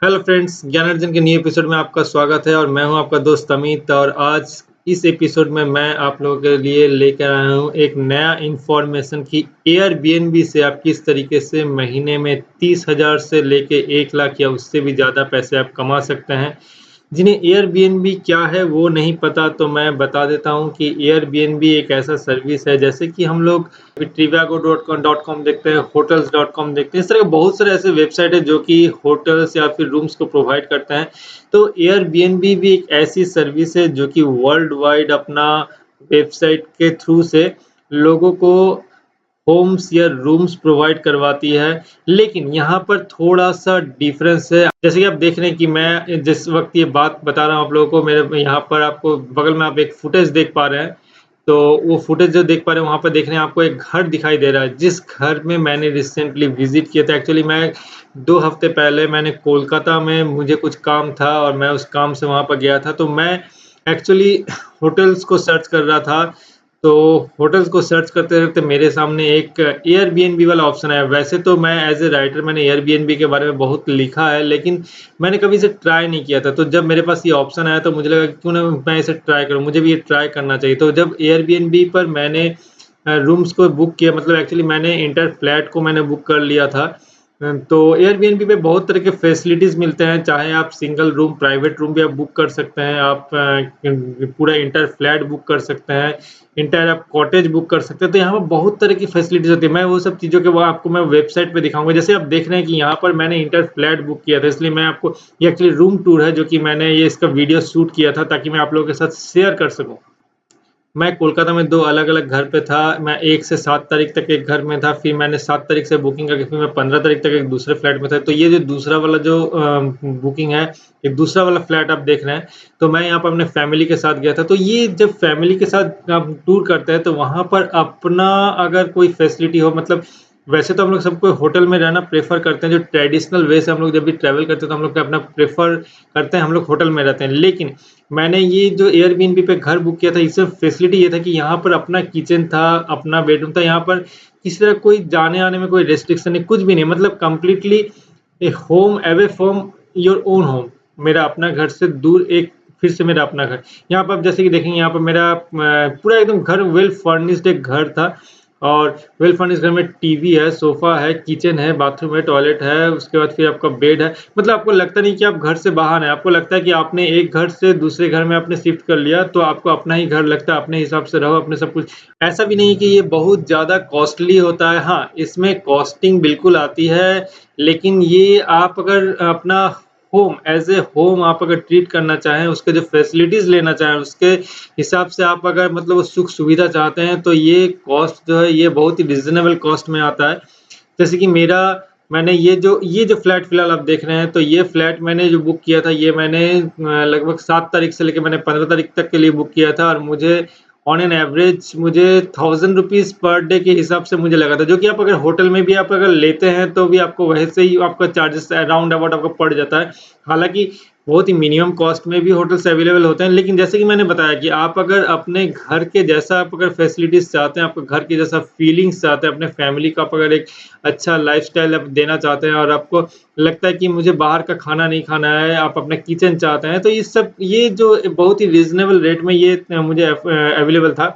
Hello friends, ज्ञानार्जन के new episode में आपका स्वागत है और मैं हूं आपका दोस्त अमित। और आज इस एपिसोड में मैं आप लोगों के लिए लेकर आया हूं एक नया इंफॉर्मेशन कि एयरबीएनबी से आप किस तरीके से महीने में 30,000 से लेके 1 लाख या उससे भी ज़्यादा पैसे आप कमा सकते हैं। जिन्हें एयरबीएनबी क्या है वो नहीं पता, तो मैं बता देता हूँ कि एयरबीएनबी एक ऐसा सर्विस है, जैसे कि हम लोग trivago.com देखते हैं, hotels.com देखते हैं। इस तरह के बहुत सारे ऐसे वेबसाइट है जो कि होटल्स या फिर रूम्स को प्रोवाइड करते हैं। तो एयरबीएनबी भी एक ऐसी सर्विस है जो कि वर्ल्ड वाइड अपना वेबसाइट के थ्रू से लोगों को होम्स या रूम्स प्रोवाइड करवाती है। लेकिन यहाँ पर थोड़ा-सा डिफरेंस है। जैसे कि आप देख रहे हैं कि मैं जिस वक़्त ये बात बता रहा हूँ आप लोगों को, मेरे यहाँ पर आपको बगल में आप एक फुटेज देख पा रहे हैं। तो वो फुटेज जो देख पा रहे हैं, वहाँ पर देख रहे हैं आपको एक घर दिखाई दे रहा है, जिस घर में मैंने रिसेंटली विज़िट किया था। एक्चुअली मैं 2 हफ़्ते पहले मैंने कोलकाता में मुझे कुछ काम था और मैं उस काम से वहाँ पर गया था। तो मैं एक्चुअली होटल्स को सर्च कर रहा था। तो होटल्स को सर्च करते-करते मेरे सामने एक एयरबीएनबी वाला ऑप्शन आया। वैसे तो मैं एज़ अ राइटर मैंने एयरबीएनबी के बारे में बहुत लिखा है, लेकिन मैंने कभी इसे ट्राई नहीं किया था। तो जब मेरे पास ये ऑप्शन आया तो मुझे लगा कि क्यों ना मैं इसे ट्राई करूँ, मुझे भी ये ट्राई करना चाहिए। तो जब एयरबीएनबी पर मैंने रूम्स को बुक किया, मतलब एक्चुअली मैंने इंटर फ्लैट को मैंने बुक कर लिया था। तो एयरबीएनबी पे बहुत तरह के फैसिलिटीज़ मिलते हैं, चाहे आप सिंगल रूम, प्राइवेट रूम भी आप बुक कर सकते हैं, आप पूरा इंटायर फ्लैट बुक कर सकते हैं, इंटायर आप कॉटेज बुक कर सकते हैं। तो यहाँ पर बहुत तरह की फैसिलिटीज़ होती है। मैं वो सब चीज़ों के वो आपको मैं वेबसाइट पे दिखाऊँगा। जैसे आप देख रहे हैं कि यहाँ पर मैंने इंटायर फ्लैट बुक किया था, इसलिए मैं आपको ये एक्चुअली रूम टूर है जो कि मैंने ये इसका वीडियो शूट किया था ताकि मैं आप लोगों के साथ शेयर कर सकूँ। मैं कोलकाता में 2 अलग-अलग घर पे था। मैं 1 से 7 तारीख तक एक घर में था, फिर मैंने 7 तारीख से बुकिंग करके फिर मैं 15 तारीख तक एक दूसरे फ्लैट में था। तो ये जो दूसरा वाला जो बुकिंग है, एक दूसरा वाला फ्लैट आप देख रहे हैं, तो मैं यहाँ पर अपने फैमिली के साथ गया था। तो ये जब फैमिली के साथ आप टूर करते हैं, तो वहाँ पर अपना अगर कोई फैसिलिटी हो, मतलब वैसे तो हम लोग सबको होटल में रहना प्रेफ़र करते हैं, जो ट्रेडिशनल वे से हम लोग जब भी ट्रैवल करते हैं, तो हम लोग क्या अपना प्रेफ़र करते हैं, हम लोग होटल में रहते हैं। लेकिन मैंने ये जो एयरबीएनबी पे घर बुक किया था, इसमें फैसिलिटी ये था कि यहाँ पर अपना किचन था, अपना बेडरूम था, यहाँ पर किसी तरह कोई जाने-आने में कोई रिस्ट्रिक्शन नहीं, कुछ भी नहीं, मतलब completely A home away from your own home. मेरा अपना घर से दूर एक फिर से मेरा अपना घर। यहाँ पर आप जैसे कि देखेंगे, यहाँ पर मेरा पूरा एकदम घर वेल फर्निश्ड एक घर था और वेल फर्निश्ड घर में टीवी है, सोफ़ा है, किचन है, बाथरूम है, टॉयलेट है, उसके बाद फिर आपका बेड है। मतलब आपको लगता नहीं कि आप घर से बाहर हैं, आपको लगता है कि आपने एक घर से दूसरे घर में आपने शिफ्ट कर लिया, तो आपको अपना ही घर लगता है, अपने हिसाब से रहो, अपने सब कुछ। ऐसा भी नहीं कि ये बहुत ज़्यादा कॉस्टली होता है। हाँ, इसमें कॉस्टिंग बिल्कुल आती है, लेकिन ये आप अगर अपना होम एज़ ए होम आप अगर ट्रीट करना चाहें, उसके जो फैसिलिटीज़ लेना चाहें, उसके हिसाब से आप अगर मतलब वो सुख-सुविधा चाहते हैं, तो ये कॉस्ट जो है, ये बहुत ही रीज़नेबल कॉस्ट में आता है। जैसे कि मैंने ये जो फ्लैट फ़िलहाल आप देख रहे हैं, तो ये फ्लैट मैंने जो बुक किया था, ये मैंने लगभग 7 तारीख से लेके मैंने 15 तारीख तक के लिए बुक किया था और मुझे ऑन एन एवरेज मुझे ₹1000 पर डे के हिसाब से मुझे लगा था, जो कि आप अगर होटल में भी आप अगर लेते हैं, तो भी आपको वैसे ही आपका चार्जेस अराउंड अबाउट आपको पड़ जाता है। हालाँकि बहुत ही मिनिमम कॉस्ट में भी होटल्स अवेलेबल होते हैं, लेकिन जैसे कि मैंने बताया कि आप अगर अपने घर के जैसा आप अगर फैसिलिटीज़ चाहते हैं, आपको घर के जैसा फीलिंग्स चाहते हैं, अपने फैमिली को आप अगर एक अच्छा लाइफ़स्टाइल आप देना चाहते हैं और आपको लगता है कि मुझे बाहर का खाना नहीं खाना है, आप अपना किचन चाहते हैं, तो ये जो बहुत ही रीज़नेबल रेट में ये मुझे अवेलेबल था।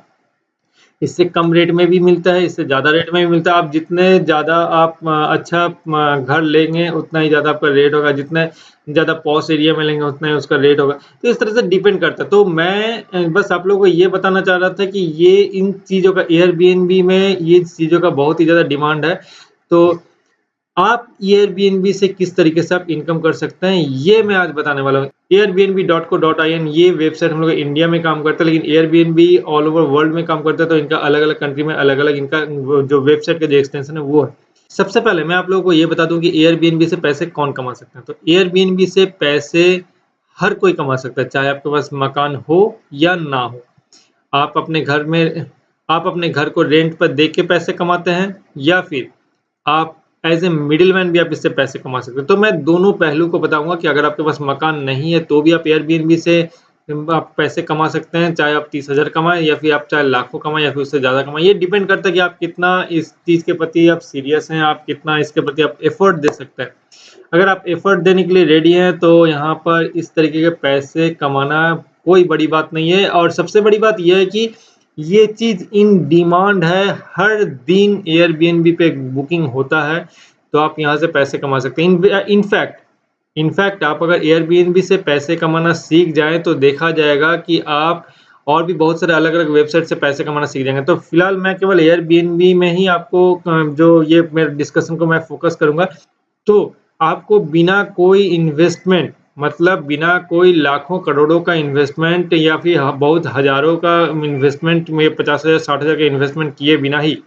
इससे कम रेट में भी मिलता है, इससे ज़्यादा रेट में भी मिलता है। आप जितने ज़्यादा आप अच्छा घर लेंगे, उतना ही ज़्यादा आपका रेट होगा, जितने ज़्यादा पॉश एरिया में लेंगे, उतना ही उसका रेट होगा। तो इस तरह से डिपेंड करता है। तो मैं बस आप लोगों को ये बताना चाह रहा था कि ये इन चीज़ों का एयरबीएनबी में ये चीज़ों का बहुत ही ज़्यादा डिमांड है। तो आप एयरबीएनबी से किस तरीके से आप इनकम कर सकते हैं, ये मैं आज बताने वाला हूँ। airbnb.co.in ये वेबसाइट हम लोग इंडिया में काम करता है, लेकिन एयरबीएनबी ऑल ओवर वर्ल्ड में काम करता है, तो इनका अलग-अलग कंट्री में अलग-अलग इनका वो जो वेबसाइट का जो एक्सटेंशन है वो है। सबसे पहले मैं आप लोगों को ये बता दूँ कि एयरबीएनबी से पैसे कौन कमा सकते हैं। तो एयरबीएनबी से पैसे हर कोई कमा सकता है, चाहे आपके पास मकान हो या ना हो। आप अपने घर में आप अपने घर को रेंट पर दे के पैसे कमाते हैं या फिर आप एज़ ए मिडलमैन भी आप इससे पैसे कमा सकते हो। तो मैं दोनों पहलू को बताऊँगा कि अगर आपके पास मकान नहीं है, तो भी आप एयरबीएनबी से आप पैसे कमा सकते हैं, चाहे आप 30,000 कमाएँ या फिर आप चाहे लाखों कमाएँ या फिर उससे ज़्यादा कमाएँ। ये डिपेंड करता है कि आप कितना इस चीज़ के प्रति आप सीरियस हैं, आप कितना इसके प्रति आप एफर्ट दे सकते हैं। अगर आप एफर्ट देने के लिए रेडी हैं, तो यहाँ पर इस तरीके के पैसे कमाना कोई बड़ी बात नहीं है और सबसे बड़ी बात ये है कि ये चीज़ इन डिमांड है, हर दिन एयरबीएनबी पे बुकिंग होता है, तो आप यहाँ से पैसे कमा सकते हैं। इनफैक्ट आप अगर एयरबीएनबी से पैसे कमाना सीख जाएँ तो देखा जाएगा कि आप और भी बहुत सारे अलग-अलग वेबसाइट से पैसे कमाना सीख जाएँगे। तो फिलहाल मैं केवल एयरबीएनबी में ही आपको जो ये मेरे डिस्कशन को मैं फ़ोकस करूँगा। तो आपको बिना कोई इन्वेस्टमेंट मतलब बिना कोई लाखों करोड़ों का इन्वेस्टमेंट या फिर बहुत हज़ारों का इन्वेस्टमेंट में 50,000 60,000 का इन्वेस्टमेंट किए बिना ही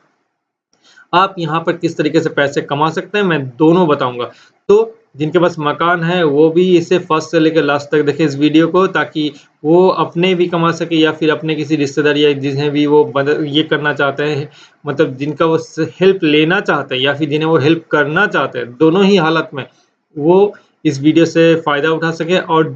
आप यहाँ पर किस तरीके से पैसे कमा सकते हैं, मैं दोनों बताऊँगा। तो जिनके पास मकान है, वो भी इसे फर्स्ट से लेकर लास्ट तक देखें इस वीडियो को ताकि वो अपने भी कमा सके या फिर अपने किसी रिश्तेदार या जिन्हें भी वो मदद ये करना चाहते हैं, मतलब जिनका वो स हेल्प लेना चाहते हैं या फिर जिन्हें वो हेल्प करना चाहते हैं, दोनों ही हालत में वो इस वीडियो से फ़ायदा उठा सकें और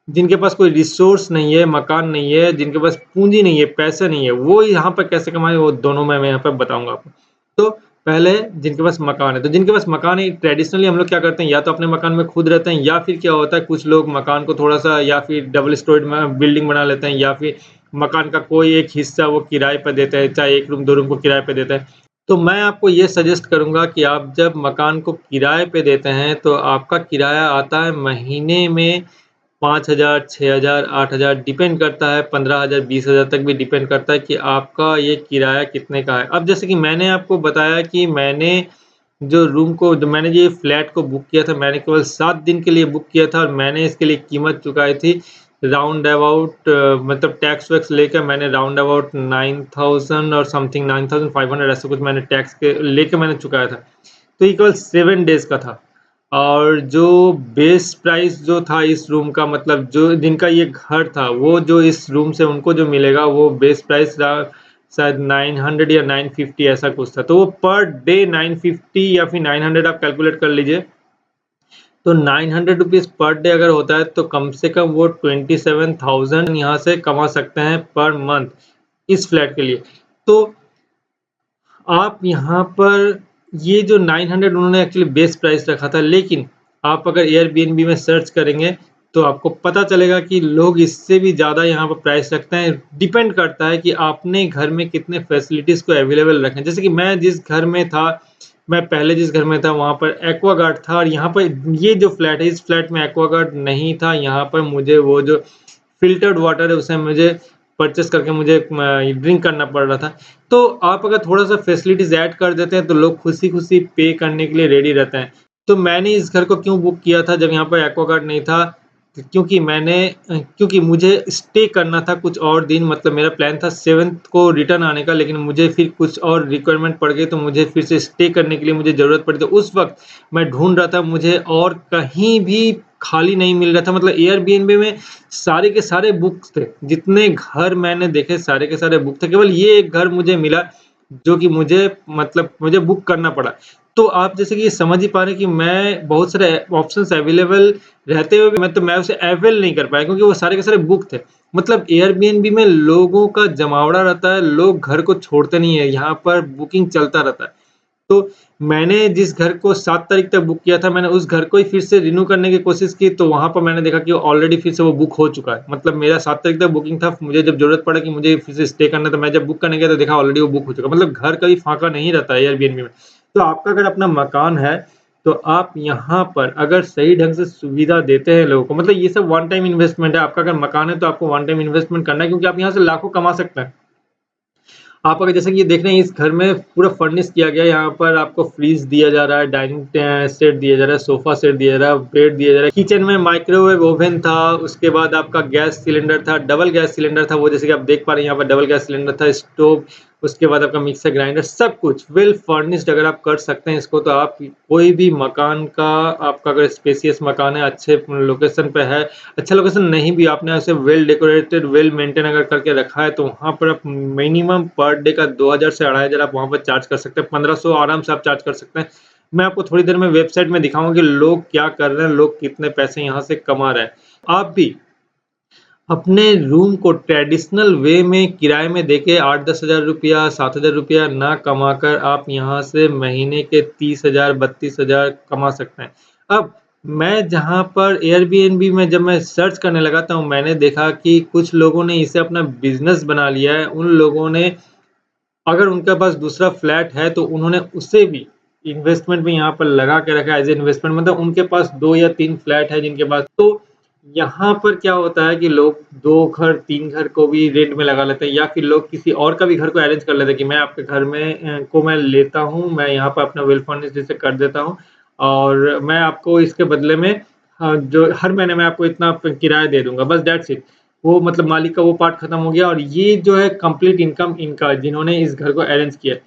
जिनके पास कोई रिसोर्स नहीं है, मकान नहीं है, जिनके पास पूँजी नहीं है, पैसे नहीं है, वो यहाँ पर कैसे कमाएँ, वो दोनों मैं यहाँ पर बताऊँगा आपको। तो पहले जिनके पास मकान है, तो जिनके पास मकान है ट्रेडिशनली हम लोग क्या करते हैं या तो अपने मकान में खुद रहते हैं या फिर क्या होता है कुछ लोग मकान को थोड़ा-सा या फिर डबल स्टोरीड में बिल्डिंग बना लेते हैं या फिर मकान का कोई एक हिस्सा वो किराए पे देते हैं, चाहे 1 रूम 2 रूम को किराए पे देते हैं। तो मैं आपको ये सजेस्ट करूँगा कि आप जब मकान को किराए पे देते हैं, तो आपका किराया आता है महीने में 5,000, 6,000, 8,000 डिपेंड करता है 15,000, 20,000 तक भी डिपेंड करता है कि आपका ये किराया कितने का है। अब जैसे कि मैंने आपको बताया कि मैंने ये फ्लैट को बुक किया था, मैंने केवल 7 दिन के लिए बुक किया था और मैंने इसके लिए कीमत चुकाई थी राउंड अबाउट मतलब टैक्स-वैक्स लेकर मैंने राउंड अबाउट 9,000 और समथिंग 9,500 ऐसा कुछ मैंने टैक्स के लेके मैंने चुकाया था। तो ये केवल 7 डेज़ का था। और जो बेस प्राइस जो था इस रूम का मतलब जो जिनका ये घर था, वो जो इस रूम से उनको जो मिलेगा वो बेस प्राइस रहा शायद 900 या 950 ऐसा कुछ था। तो वो पर डे 950 या फिर 900 आप कैलकुलेट कर लीजिए। तो 900 रुपीज़ पर डे अगर होता है तो कम से कम वो 27,000 यहाँ से कमा सकते हैं पर मंथ इस फ्लैट के लिए। तो आप यहाँ पर ये जो 900 उन्होंने एक्चुअली बेस प्राइस रखा था, लेकिन आप अगर एयरबीएनबी में सर्च करेंगे, तो आपको पता चलेगा कि लोग इससे भी ज़्यादा यहाँ पर प्राइस रखते हैं। डिपेंड करता है कि आपने घर में कितने फैसिलिटीज़ को अवेलेबल रखें। जैसे कि मैं पहले जिस घर में था, वहाँ पर एक्वागार्ड था और यहाँ पर ये जो फ्लैट है, इस फ्लैट में एक्वागार्ड नहीं था। यहाँ पर मुझे वो जो फ़िल्टर्ड वाटर है, उसे मुझे परचेज़ करके मुझे ड्रिंक करना पड़ रहा था। तो आप अगर थोड़ा-सा फैसिलिटीज़ ऐड कर देते हैं, तो लोग खुशी-खुशी पे करने के लिए रेडी रहते हैं। तो मैंने इस घर को क्यों बुक किया था जब यहाँ पे एक्वागार्ड नहीं था? क्योंकि मुझे स्टे करना था कुछ और दिन मतलब मेरा प्लान था 7th को रिटर्न आने का, लेकिन मुझे फिर कुछ और रिक्वायरमेंट पड़ गई, तो मुझे फिर से स्टे करने के लिए मुझे ज़रूरत पड़ी। तो उस वक़्त मैं ढूँढ रहा था, मुझे और कहीं भी खाली नहीं मिल रहा था। मतलब एयरबीएनबी में सारे के सारे बुक्स थे। जितने घर मैंने देखे सारे के सारे बुक थे। केवल ये एक घर मुझे मिला जो कि मुझे बुक करना पड़ा। तो आप जैसे कि ये समझ ही पा रहे हैं कि मैं बहुत सारे ऑप्शंस अवेलेबल रहते हुए भी मैं उसे अवेल नहीं कर पाया क्योंकि वो सारे के सारे बुक थे। मतलब एयरबीएनबी में लोगों का जमावड़ा रहता है, लोग घर को छोड़ते नहीं है, यहाँ पर बुकिंग चलता रहता है। तो मैंने जिस घर को 7 तारीख तक बुक किया था, मैंने उस घर को ही फिर से रिन्यू करने की कोशिश की, तो वहाँ पर मैंने देखा कि ऑलरेडी फिर से वो बुक हो चुका है। मतलब मेरा 7 तारीख तक बुकिंग था, मुझे जब ज़रूरत पड़ा कि मुझे फिर से स्टे करना है, तो मैं जब बुक करने गया तो देखा ऑलरेडी वो बुक हो चुका है। मतलब घर कभी फाँका नहीं रहता है एयरबीएनबी में। तो आपका अगर अपना मकान है, तो आप यहाँ पर अगर सही ढंग से सुविधा देते हैं लोगों को मतलब ये सब वन टाइम इन्वेस्टमेंट है। आपका अगर मकान है, तो आपको वन टाइम इन्वेस्टमेंट करना है क्योंकि आप यहाँ से लाखों कमा सकते हैं। आप अगर जैसे कि ये देख रहे हैं इस घर में पूरा फर्निश किया गया है, यहाँ पर आपको फ्रिज दिया जा रहा है, डाइनिंग सेट दिया जा रहा है, सोफ़ा सेट दिया जा रहा है, बेड दिया जा रहा है। किचन में माइक्रोवेव ओवन था, उसके बाद आपका गैस सिलेंडर था, डबल गैस सिलेंडर था, वो जैसे कि आप देख पा रहे हैं यहाँ पर डबल गैस सिलेंडर था, स्टोव, उसके बाद आपका मिक्सर ग्राइंडर, सब कुछ वेल फर्निश्ड अगर आप कर सकते हैं इसको तो आप कोई भी मकान का आपका अगर स्पेशियस मकान है, अच्छे लोकेशन पे है, अच्छा लोकेशन नहीं भी आपने ऐसे वेल डेकोरेटेड, वेल मेंटेन अगर करके रखा है, तो वहाँ पर आप मिनिमम पर डे का 2,000 से 2,500 आप वहाँ पर चार्ज कर सकते हैं। 1,500 आराम से आप चार्ज कर सकते हैं। मैं आपको थोड़ी देर में वेबसाइट में दिखाऊँगा कि लोग क्या कर रहे हैं, लोग कितने पैसे यहाँ से कमा रहे हैं। आप भी अपने रूम को ट्रेडिशनल वे में किराए में देके 8-10 हज़ार रुपया, 7 हज़ार रुपया ना कमाकर आप यहाँ से महीने के 30 हज़ार, 32 हज़ार कमा सकते हैं। अब मैं जहाँ पर एयरबीएनबी में जब मैं सर्च करने लगा तो मैंने देखा कि कुछ लोगों ने इसे अपना बिज़नेस बना लिया है। उन लोगों ने अगर उनके पास दूसरा फ्लैट है तो उन्होंने उसे भी इन्वेस्टमेंट में यहाँ पर लगा के रखा है एज़ इन्वेस्टमेंट मतलब उनके पास 2 या 3 फ्लैट है जिनके पास तो यहाँ पर क्या होता है कि लोग 2 घर, 3 घर को भी रेंट में लगा लेते हैं या फिर लोग किसी और का भी घर को अरेंज कर लेते हैं कि मैं आपके घर में को मैं लेता हूँ, मैं यहाँ पर अपना वेल फर्निश्ड इसे कर देता हूँ और मैं आपको इसके बदले में जो हर महीने मैं आपको इतना प किराया दे दूँगा, बस दैट्स इट। वो मतलब मालिक का वो पार्ट खत्म हो गया और ये जो है कंप्लीट इनकम इनका जिन्होंने इस घर को अरेंज किया है।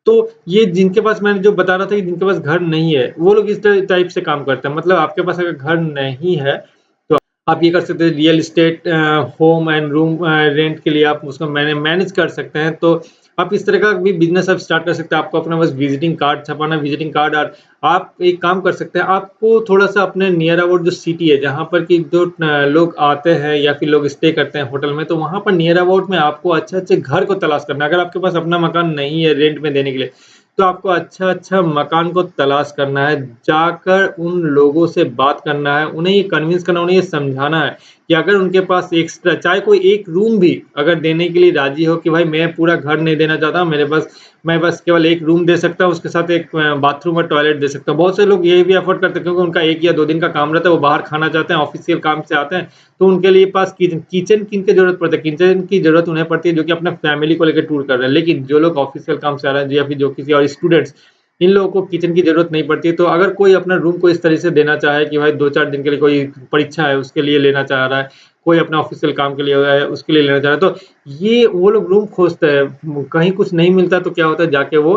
तो ये जिनके पास मैंने जो बता रहा था कि जिनके पास घर नहीं है, वो लोग इस टाइप से काम करते हैं। मतलब आपके पास अगर घर नहीं है आप ये कर सकते हैं real estate home and room rent के लिए आप उसको मैनेज कर सकते हैं। तो आप इस तरह का भी बिज़नेस आप स्टार्ट कर सकते हैं। आपको अपना बस विज़िटिंग कार्ड छपाना विज़िटिंग कार्ड और आप एक काम कर सकते हैं, आपको थोड़ा-सा अपने नियर अबाउट जो सिटी है, जहाँ पर कि जो लोग आते हैं या फिर लोग स्टे करते हैं होटल में, तो वहाँ पर नियर अबाउट में आपको अच्छे-अच्छे घर को तलाश करना है। अगर आपके पास अपना मकान नहीं है रेंट में देने के लिए, तो आपको अच्छा-अच्छा मकान को तलाश करना है, जाकर उन लोगों से बात करना है, उन्हें ये कन्विंस करना, उन्हें ये समझाना है कि अगर उनके पास एक्स्ट्रा चाहे कोई एक रूम भी अगर देने के लिए राज़ी हो कि भाई मैं पूरा घर नहीं देना चाहता, मैं बस केवल एक रूम दे सकता हूँ, उसके साथ एक बाथरूम और टॉयलेट दे सकता हूँ। बहुत से लोग ये भी अफ़ोर्ड करते हैं क्योंकि उनका 1 या 2 दिन का काम रहता है, वो बाहर खाना चाहते हैं, ऑफ़िशियल काम से आते हैं, तो उनके लिए पास किचन किनकी ज़रूरत पड़ती है, किचन की ज़रूरत उन्हें पड़ती है जो कि अपने फैमिली को लेकर टूर कर रहे हैं। लेकिन जो लोग ऑफ़िशियल काम से आ रहे हैं या फिर जो किसी और स्टूडेंट्स इन लोगों को किचन की ज़रूरत नहीं पड़ती है। तो अगर कोई अपना रूम को इस तरह से देना चाहे कि भाई 2-4 दिन के लिए कोई परीक्षा है, उसके लिए लेना चाह रहा है, कोई अपना ऑफ़िशियल काम के लिए है, उसके लिए लेना चाह रहा है, तो ये वो लोग रूम खोजते हैं। कहीं कुछ नहीं मिलता तो क्या होता है जाके वो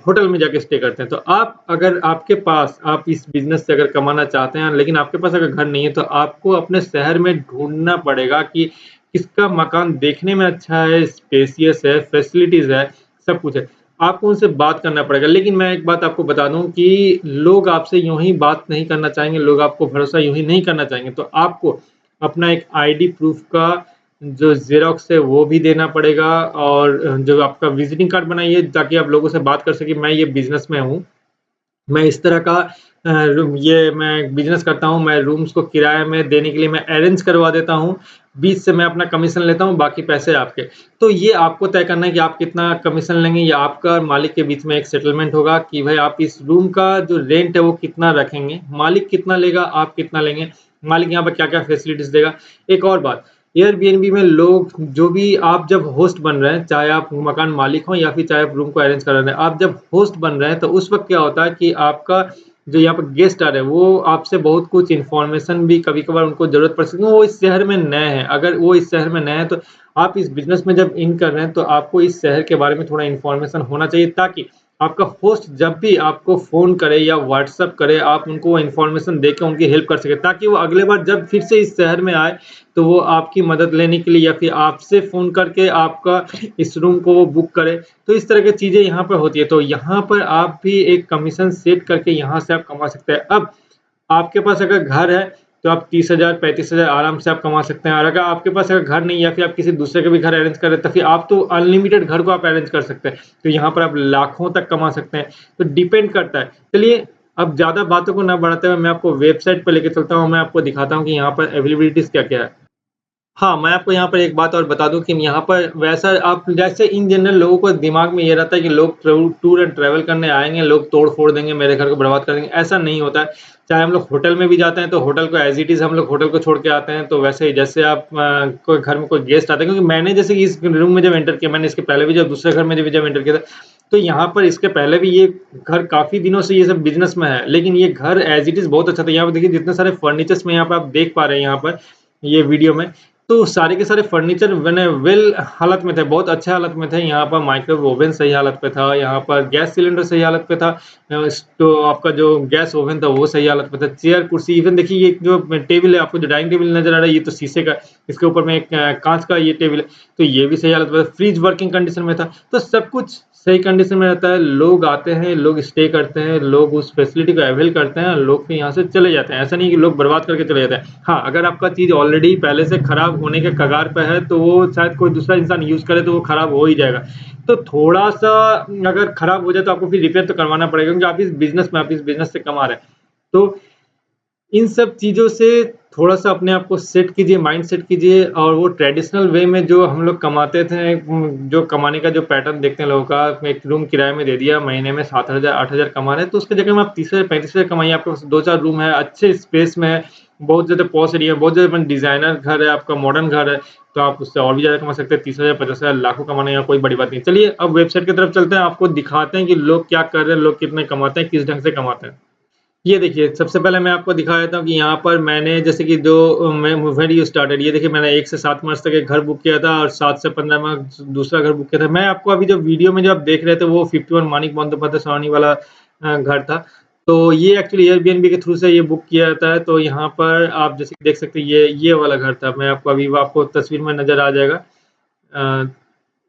होटल में जाके स्टे करते हैं। तो आप अगर आपके पास आप इस बिज़नेस से अगर कमाना चाहते हैं, लेकिन आपके पास अगर घर नहीं है, तो आपको अपने शहर में ढूँढना पड़ेगा कि किसका मकान देखने में अच्छा है, स्पेशियस है, फैसिलिटीज़ है, सब कुछ है। आपको उनसे बात करना पड़ेगा। लेकिन मैं एक बात आपको बता दूँ कि लोग आपसे यूँ ही बात नहीं करना चाहेंगे, लोग आपको भरोसा यूँ ही नहीं करना चाहेंगे। तो आपको अपना एक आईडी प्रूफ़ का जो ज़ेरॉक्स है वो भी देना पड़ेगा और जो आपका विज़िटिंग कार्ड बनाइए ताकि आप लोगों से बात कर सकें, मैं ये बिज़नेस में हूँ। मैं इस तरह का रूम ये मैं बिज़नेस करता हूँ, मैं रूम्स को किराए में देने के लिए मैं अरेंज करवा देता हूँ। बीच से मैं अपना कमीशन लेता हूँ, बाकी पैसे आपके। तो ये आपको तय करना है कि आप कितना कमीशन लेंगे या आपका और मालिक के बीच में एक सेटलमेंट होगा कि भाई आप इस रूम का जो रेंट है वो कितना रखेंगे, मालिक कितना लेगा, आप कितना लेंगे, मालिक यहाँ पर क्या-क्या फैसिलिटीज़ देगा। एक और बात, एयरबीएनबी में लोग जो भी आप जब होस्ट बन रहे हैं, चाहे आप मकान मालिक हों या फिर चाहे आप रूम को अरेंज करा रहे हैं, आप जब होस्ट बन रहे हैं तो उस वक़्त क्या होता है कि आपका जो यहाँ पर गेस्ट आ रहे हैं, वो आपसे बहुत कुछ इन्फॉर्मेशन भी कभी-कभार उनको ज़रूरत पड़ सकती है, वो इस शहर में नए हैं। अगर वो इस शहर में नए हैं तो आप इस बिज़नेस में जब इन कर रहे हैं, तो आपको इस शहर के बारे में थोड़ा इन्फॉर्मेशन होना चाहिए ताकि आपका होस्ट जब भी आपको फ़ोन करे या व्हाट्सएप करे, आप उनको वो इन्फॉर्मेशन देके उनकी हेल्प कर सकें ताकि वो अगले बार जब फिर से इस शहर में आए, तो वो आपकी मदद लेने के लिए या फिर आपसे फ़ोन करके आपका इस रूम को वो बुक करे। तो इस तरह की चीज़ें यहाँ पर होती है। तो यहाँ पर आप भी एक कमीशन सेट करके यहाँ से आप कमा सकते हैं। अब आपके पास अगर घर है, तो आप 30,000 35,000 आराम से आप कमा सकते हैं और अगर आपके पास अगर घर नहीं है या फिर आप किसी दूसरे के भी घर अरेंज कर रहे हैं, तो फिर आप तो अनलिमिटेड घर को आप अरेंज कर सकते हैं। तो यहाँ पर आप लाखों तक कमा सकते हैं। तो डिपेंड करता है। चलिए, अब ज़्यादा बातों को ना बढ़ाते हुए मैं आपको वेबसाइट पे लेके चलता हूँ, मैं आपको दिखाता हूँ कि यहाँ पर अवेलेबिलिटीज़ क्या-क्या है। हाँ, मैं आपको यहाँ पर एक बात और बता दूँ कि यहाँ पर वैसा आप जैसे इन जनरल लोगों को दिमाग में ये रहता है कि लोग टूर एंड ट्रैवल करने आएँगे, लोग तोड़-फोड़ देंगे, मेरे घर को बर्बाद कर देंगे, ऐसा नहीं होता है। चाहे हम लोग होटल में भी जाते हैं, तो होटल को एज़ इट इज़ हम लोग होटल को छोड़ के आते हैं, तो वैसे ही जैसे आप कोई घर में कोई गेस्ट आता है क्योंकि मैंने जैसे कि इस रूम में जब एंटर किया, मैंने इसके पहले भी जब दूसरे घर में जब एंटर किया था, तो यहाँ पर इसके पहले भी ये घर काफ़ी दिनों से ये सब बिज़नेस में है, लेकिन ये घर एज़ इट इज़ बहुत अच्छा था। यहाँ पे देखिए जितने सारे फर्नीचर्स में यहाँ पे आप देख पा रहे हैं यहाँ पर, ये वीडियो में, तो सारे के सारे फर्नीचर मैंने वेल हालत में थे, बहुत अच्छे हालत में थे। यहाँ पर माइक्रोवेव ओवन सही हालत पे था, यहाँ पर गैस सिलेंडर सही हालत पे था, आपका जो गैस ओवन था वो सही हालत में था। चेयर, कुर्सी इवन देखिए ये जो टेबल है, आपको जो डाइनिंग टेबल नज़र आ रहा है, ये तो शीशे का, इसके ऊपर में एक काँच का ये टेबल है, तो ये भी सही हालत में था। फ्रिज वर्किंग कंडीशन में था। तो सब कुछ सही कंडीशन में रहता है, लोग आते हैं, लोग स्टे करते हैं, लोग उस फैसिलिटी को अवेल करते हैं, लोग फिर यहाँ से चले जाते हैं। ऐसा नहीं कि लोग बर्बाद करके चले जाते हैं। हाँ, अगर आपका चीज़ ऑलरेडी पहले से खराब होने के कगार पे है, तो वो शायद कोई दूसरा इंसान यूज़ करे तो वो खराब हो ही जाएगा। तो थोड़ा-सा अगर खराब हो जाए तो आपको फिर रिपेयर तो करवाना पड़ेगा, क्योंकि आप इस बिज़नेस से कमा रहे हैं। तो इन सब चीज़ों से थोड़ा-सा अपने आप को सेट कीजिए, माइंड सेट कीजिए, और वो ट्रेडिशनल वे में जो हम लोग कमाते थे, जो कमाने का जो पैटर्न देखते हैं लोगों का, एक रूम किराए में दे दिया, महीने में 7,000 8,000 कमा रहे हैं, तो उसकी जगह में आप 30,000 35,000 कमाइए, आपके पास 2-4 रूम है, अच्छे स्पेस में है, बहुत ज़्यादा पॉश एरिया है, बहुत ज़्यादा डिज़ाइनर घर है, आपका मॉडर्न घर है, तो आप उससे और भी ज़्यादा कमा सकते हैं। 30,000 50,000 लाखों कमाने का कोई बड़ी बात नहीं है। चलिए अब वेबसाइट की तरफ चलते हैं, आपको दिखाते हैं कि लोग क्या कर रहे हैं, लोग कितने कमाते हैं, किस ढंग से कमाते हैं। ये देखिए, सबसे पहले मैं आपको दिखा देता हूँ कि यहाँ पर मैंने जैसे कि जो मैं व्हेन यू स्टार्टेड, ये देखिए मैंने 1 से 7 मार्च तक एक घर बुक किया था और 7 से 15 मार्च दूसरा घर बुक किया था। मैं आपको अभी जो वीडियो में जो आप देख रहे थे वो 51 मानिक बंदोपाध्याय कॉलोनी वाला घर था। तो ये एक्चुअली एयरबीएनबी के थ्रू से ये बुक किया जाता है। तो यहाँ पर आप जैसे कि देख सकते हैं ये वाला घर था। मैं आपको अभी आपको तस्वीर में नज़र आ जाएगा। अ,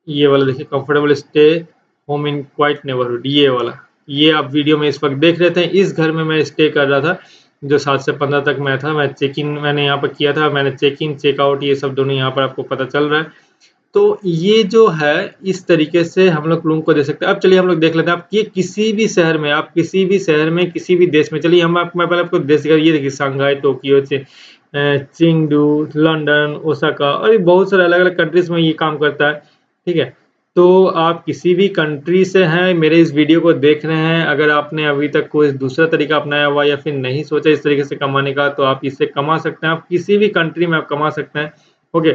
ये वाला देखिए, comfortable stay home in quite neighbourhood, ये वाला। ये आप वीडियो में इस वक़्त देख रहे थे, इस घर में मैं स्टे कर रहा था, जो 7 से 15 तक मैं था। मैं चेक इन मैंने यहाँ पर किया था, मैंने चेक इन, चेक आउट ये सब दोनों यहाँ पर आपको पता चल रहा है। तो ये जो है, इस तरीके से हम लोग रूम को दे सकते हैं। अब चलिए हम लोग देख लेते हैं, आप ये किसी भी शहर में, आप किसी भी शहर में, किसी भी देश में, चलिए मैं पहले आपको देश दिखा, ये देखिए Shanghai, Tokyo, Chengdu, London, Osaka, और ये बहुत सारे अलग-अलग कंट्रीज़ में ये काम करता है, ठीक है? तो आप किसी भी कंट्री से हैं, मेरे इस वीडियो को देख रहे हैं, अगर आपने अभी तक कोई दूसरा तरीका अपनाया हुआ या फिर नहीं सोचा इस तरीके से कमाने का, तो आप इससे कमा सकते हैं। आप किसी भी कंट्री में आप कमा सकते हैं, ओके?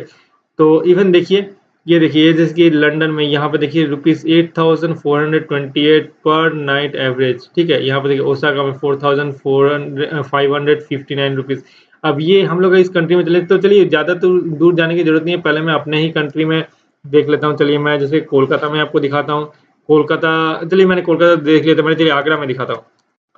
तो इवन देखिए, ये देखिए, जैसे कि लंदन में यहाँ पे देखिए रुपीज़ 8,428 पर नाइट एवरेज, ठीक है? यहाँ पे देखिए ओसाका में 559 रुपीज़। अब ये हम लोग इस कंट्री में चले, तो चलिए ज़्यादा दूर जाने की ज़रूरत नहीं है, पहले मैं अपने ही कंट्री में देख लेता हूँ। चलिए मैं जैसे कोलकाता में आपको दिखाता हूँ। कोलकाता, चलिए मैंने कोलकाता देख लिया था, मैंने, चलिए आगरा में दिखाता हूँ।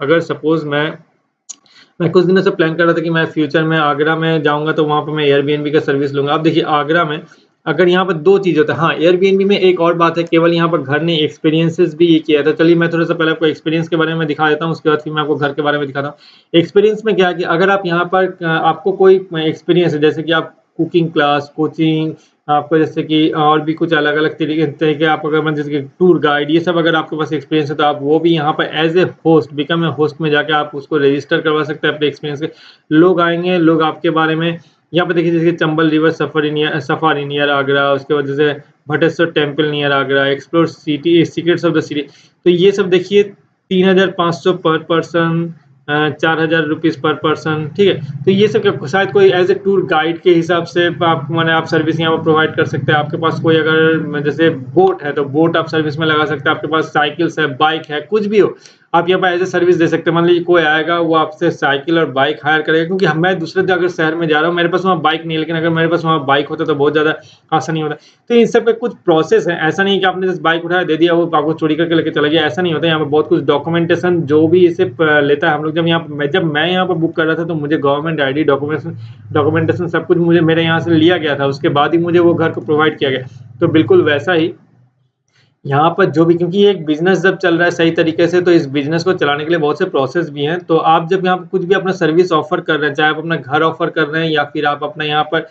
अगर सपोज़ मैं कुछ दिनों से प्लान कर रहा था कि मैं फ्यूचर में आगरा में जाऊँगा, तो वहाँ पे मैं एयरबीएनबी का सर्विस लूँगा। अब देखिए आगरा में अगर यहाँ पर 2 चीज़ होता है। हाँ, एयरबीएनबी में एक और बात है, केवल यहाँ पर घर नहीं, एक्सपीरियंसेस भी ये किया था। चलिए मैं थोड़ा-सा पहले आपको एक्सपीरियंस के बारे में दिखा देता हूँ, उसके बाद फिर मैं आपको घर के बारे में दिखाता हूँ। एक्सपीरियंस में क्या है कि अगर आप यहाँ पर आपको कोई एक्सपीरियंस है, जैसे कि आप कुकिंग क्लास, कोचिंग, आपको जैसे कि और भी कुछ अलग-अलग तरीके आप अगर जैसे कि टूर गाइड, ये सब अगर आपके पास एक्सपीरियंस है, तो आप वो भी यहाँ पर as a host, become a host में जाके आप उसको रजिस्टर करवा सकते हैं अपने एक्सपीरियंस के। लोग आएँगे, लोग आपके बारे में यहाँ पे देखिए, जैसे Chambal river safari near Agra, उसके बाद जैसे Bhateshwar temple near Agra, explore city, secrets of the city. तो ये सब देखिए 3,500 पर पर्सन, 4,000 रुपीज़ पर पर्सन, ठीक है? तो ये सब क्या शायद कोई एज़ ए टूर गाइड के हिसाब से आप माने आप सर्विस यहाँ पर प्रोवाइड कर सकते हैं। आपके पास कोई अगर जैसे बोट है, तो बोट आप सर्विस में लगा सकते हैं। आपके पास साइकिल्स है, बाइक है, कुछ भी हो, आप यहाँ पे एज़ ए सर्विस दे सकते हैं। मान लीजिए कोई आएगा, वो आपसे साइकिल और बाइक हायर करेगा, क्योंकि मैं दूसरे अगर शहर में जा रहा हूँ, मेरे पास वहाँ बाइक नहीं है, लेकिन अगर मेरे पास वहाँ बाइक होता तो बहुत ज़्यादा आसानी होता। तो इन सब का कुछ प्रोसेस है, ऐसा नहीं कि आपने जस्ट बाइक उठाया दे दिया, वो आपको चोरी करके लेके चला गया, ऐसा नहीं होता है। यहाँ पे बहुत कुछ डॉक्यूमेंटेशन जो भी इसे लेता है। हम लोग जब मैं यहाँ पर बुक कर रहा था, तो मुझे गवर्नमेंट आईडी, डॉक्यूमेंटेशन सब कुछ मुझे मेरे यहाँ से लिया गया था, उसके बाद ही मुझे वो घर को प्रोवाइड किया गया। तो बिल्कुल वैसा ही यहाँ पर जो भी, क्योंकि ये एक बिज़नेस जब चल रहा है सही तरीके से, तो इस बिज़नेस को चलाने के लिए बहुत से प्रोसेस भी हैं। तो आप जब यहाँ पे कुछ भी अपना सर्विस ऑफ़र कर रहे हैं, चाहे आप अपना घर ऑफ़र कर रहे हैं या फिर आप अपना यहाँ पर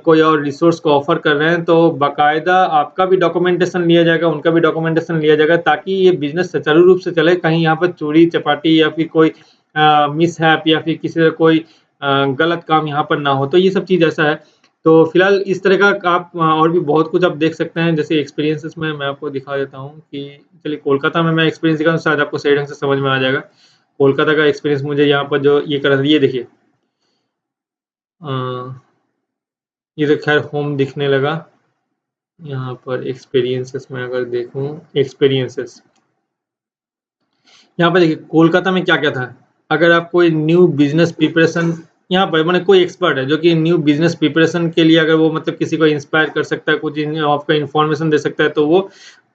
कोई और रिसोर्स को ऑफ़र कर रहे हैं, तो बाकायदा आपका भी डॉक्यूमेंटेशन लिया जाएगा, उनका भी डॉक्यूमेंटेशन लिया जाएगा, ताकि ये बिज़नेस सुचारू रूप से चले। कहीं यहाँ पर चोरी-चपाटी या फिर कोई मिसहैप या फिर किसी का कोई गलत काम यहाँ पर ना हो। तो ये सब चीज़ ऐसा है। तो फिलहाल इस तरह का आप और भी बहुत कुछ आप देख सकते हैं, जैसे एक्सपीरियंसेस में मैं आपको दिखा देता हूँ कि चलिए कोलकाता में मैं एक्सपीरियंस दिखाऊँ, शायद आपको सही ढंग से समझ में आ जाएगा। कोलकाता का एक्सपीरियंस मुझे यहाँ पर जो ये करा था, ये देखिए, अ, ये तो ख़ैर होम दिखने लगा। यहाँ पर एक्सपीरियंसेस में अगर देखूँ, एक्सपीरियंसेस, यहाँ पे देखिए कोलकाता में क्या-क्या था। अगर आप कोई न्यू बिज़नेस प्रिपरेशन, यहाँ पर माने कोई एक्सपर्ट है जो कि न्यू बिज़नेस प्रिपरेशन के लिए, अगर वो मतलब किसी को इंस्पायर कर सकता है, कुछ आपको इन्फॉर्मेशन दे सकता है, तो वो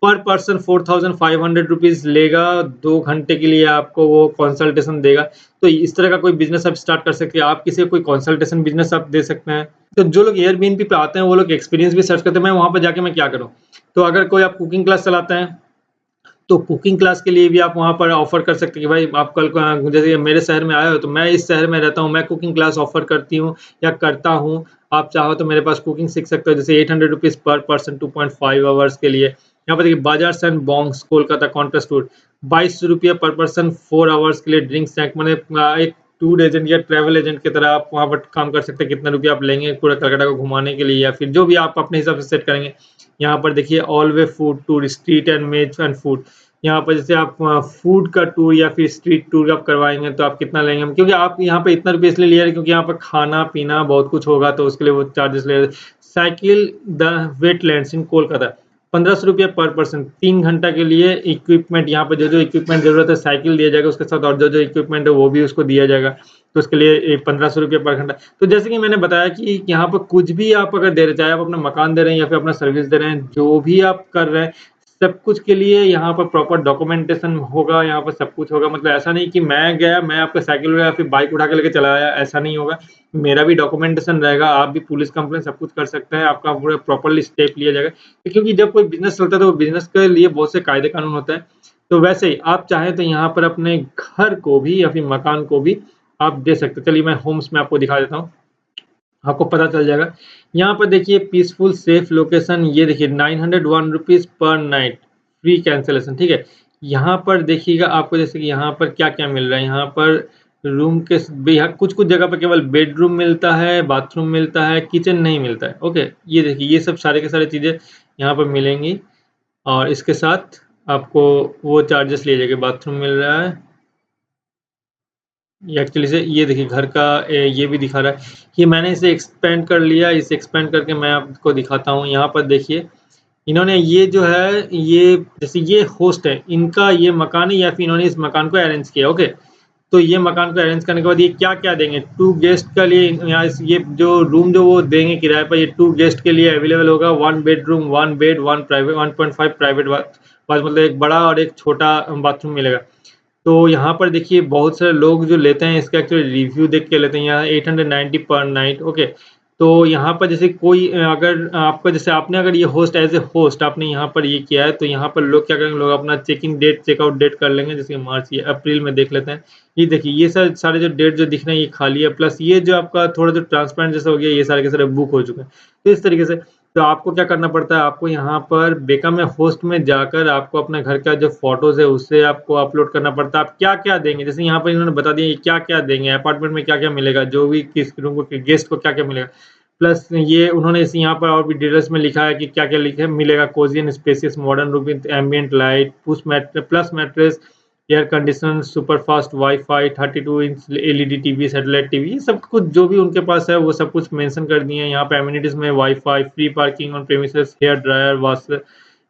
पर पर्सन 4,500 रुपीज़ लेगा, 2 घंटे के लिए आपको वो कंसल्टेशन देगा। तो इस तरह का कोई बिज़नेस आप स्टार्ट कर सकते हैं। आप किसी को कोई कंसल्टेशन बिज़नेस आप दे सकते हैं। तो जो लोग एयरबीएनबी पे आते हैं, वो लोग एक्सपीरियंस भी सर्च करते हैं। मैं वहाँ पे जाके मैं क्या करूँ? तो अगर कोई आप कुकिंग क्लास चलाते हैं, तो कुकिंग क्लास के लिए भी आप वहाँ पर ऑफ़र कर सकते हैं कि भाई आप कल को जैसे मेरे शहर में आए हो तो मैं इस शहर में रहता हूँ, मैं कुकिंग क्लास ऑफ़र करती हूँ या करता हूँ। आप चाहो तो मेरे पास कुकिंग सीख सकते हो जैसे ₹800 पर पर्सन 2.5 आवर्स के लिए। यहाँ पर देखिए bazaars and bongs Kolkata contest tour ₹2200 पर पर्सन 4 आवर्स के लिए ड्रिंक स्नैक माने एक टूर एजेंट या ट्रैवल एजेंट की तरह आप वहाँ पर काम कर सकते हैं। कितना रुपया आप लेंगे पूरा कलकत्ता को घुमाने के लिए या फिर जो भी आप अपने हिसाब से सेट करेंगे। यहाँ पर देखिए all way food tour street and मेज एंड फूड यहाँ पर जैसे आप फूड का टूर या फिर स्ट्रीट टूर आप करवाएँगे तो आप कितना लेंगे? क्योंकि आप यहाँ पे इतना रुपया इसलिए ले रहे हैं क्योंकि यहाँ पर खाना-पीना बहुत कुछ होगा तो उसके लिए वो चार्जेस ले रहे हैं। साइकिल द वेटलैंड्स इन कोलकाता ₹1500 पर पर्सन 3 घंटा के लिए इक्विपमेंट यहाँ पे जो-जो इक्विपमेंट ज़रूरत है साइकिल दिया जाएगा उसके साथ और जो-जो इक्विपमेंट है वो भी उसको दिया जाएगा। तो उसके लिए ₹1500 पर घंटा। तो जैसे कि मैंने बताया कि यहाँ पर कुछ भी आप अगर दे रहे हैं, चाहे आप अपना मकान दे रहे हैं या फिर अपना सर्विस दे रहे हैं, जो भी आप कर रहे हैं सब कुछ के लिए यहाँ पर प्रॉपर डॉक्यूमेंटेशन होगा, यहाँ पर सब कुछ होगा मतलब ऐसा नहीं कि मैं गया, मैं आपका साइकिल या फिर बाइक उठा के लेके चला आया, ऐसा नहीं होगा। मेरा भी डॉक्यूमेंटेशन रहेगा, आप भी पुलिस कंप्लेंट सब कुछ कर सकते हैं, आपका पूरा प्रॉपर्ली स्टेप लिया जाएगा। क्योंकि जब कोई बिज़नेस चलता है तो बिज़नेस के लिए बहुत से कायदे कानून होता है। तो वैसे ही आप चाहें तो यहाँ पर अपने घर को भी या फिर मकान को भी आप दे सकते हैं। चलिए मैं होम्स में आपको दिखा देता हूँ। आपको पता चल जाएगा। यहाँ पर देखिए पीसफुल सेफ लोकेशन ये देखिए ₹901 पर नाइट फ्री कैंसलेशन ठीक है। यहाँ पर देखिएगा आपको जैसे कि यहाँ पर क्या-क्या मिल रहा है, यहाँ पर रूम के बेह कुछ-कुछ जगह पे केवल बेडरूम मिलता है, बाथरूम मिलता है, किचन नहीं मिलता है, ओके। ये देखिए ये सब सारे के सारे चीज़ें यहाँ पर मिलेंगी और इसके साथ आपको वो चार्जेस लिए जाएँगे। बाथरूम मिल रहा है ये एक्चुअली से ये देखिए घर का ये भी दिखा रहा है कि मैंने इसे एक्सपेंड कर लिया, इसे एक्सपेंड करके मैं आपको दिखाता हूँ। यहाँ पर देखिए, इन्होंने ये जो है, ये जैसे ये होस्ट है, इनका ये मकान है या फिर इन्होंने इस मकान को अरेंज किया, ओके। तो ये मकान को अरेंज करने के बाद ये क्या-क्या देंगे, 2 गेस्ट का लिए यहाँ ये जो रूम जो वो देंगे किराए पर, ये 2 गेस्ट के लिए अवेलेबल होगा, 1 bedroom, 1 bed, 1 private 1.5 private bath मतलब एक बड़ा और एक छोटा बाथरूम मिलेगा। तो यहाँ पर देखिए बहुत सारे लोग जो लेते हैं इसका एक्चुअली रिव्यू देख के लेते हैं यहाँ 890 पर नाइट ओके। तो यहाँ पर जैसे कोई अगर आपका जैसे आपने अगर ये होस्ट एज़ ए होस्ट आपने यहाँ पर ये किया है तो यहाँ पर लोग क्या करेंगे लोग अपना चेकिंग डेट चेकआउट डेट कर लेंगे जैसे मार्च या अप्रैल में देख लेते हैं। ये देखिए ये सारे जो डेट जो दिख रहे हैं ये खाली है प्लस ये जो आपका थोड़ा जो ट्रांसपेरेंट जैसा हो गया ये सारे के सारे बुक हो चुके हैं। तो इस तरीके से तो आपको क्या करना पड़ता है, आपको यहाँ पर बेकम में होस्ट में जाकर आपको अपने घर का जो फ़ोटोज़ है, उससे आपको अपलोड करना पड़ता है। आप क्या-क्या देंगे? जैसे यहाँ पर इन्होंने बता दिया ये क्या-क्या देंगे, अपार्टमेंट में क्या-क्या मिलेगा, जो भी किस रूम को गेस्ट को क्या-क्या मिलेगा। प्लस ये उन्होंने इस यहाँ पर और भी डिटेल्स में लिखा है कि क्या-क्या लिखे मिलेगा cosy and spacious modern room with ambient light, plus mattress, air condition, super fast wifi, 32 inch LED TV, satellite TV, ये सब कुछ जो भी उनके पास है वो सब कुछ मेंशन कर दिए हैं। यहाँ पे एमिनिटीज़ में wifi, free parking on premises, hair dryer, washer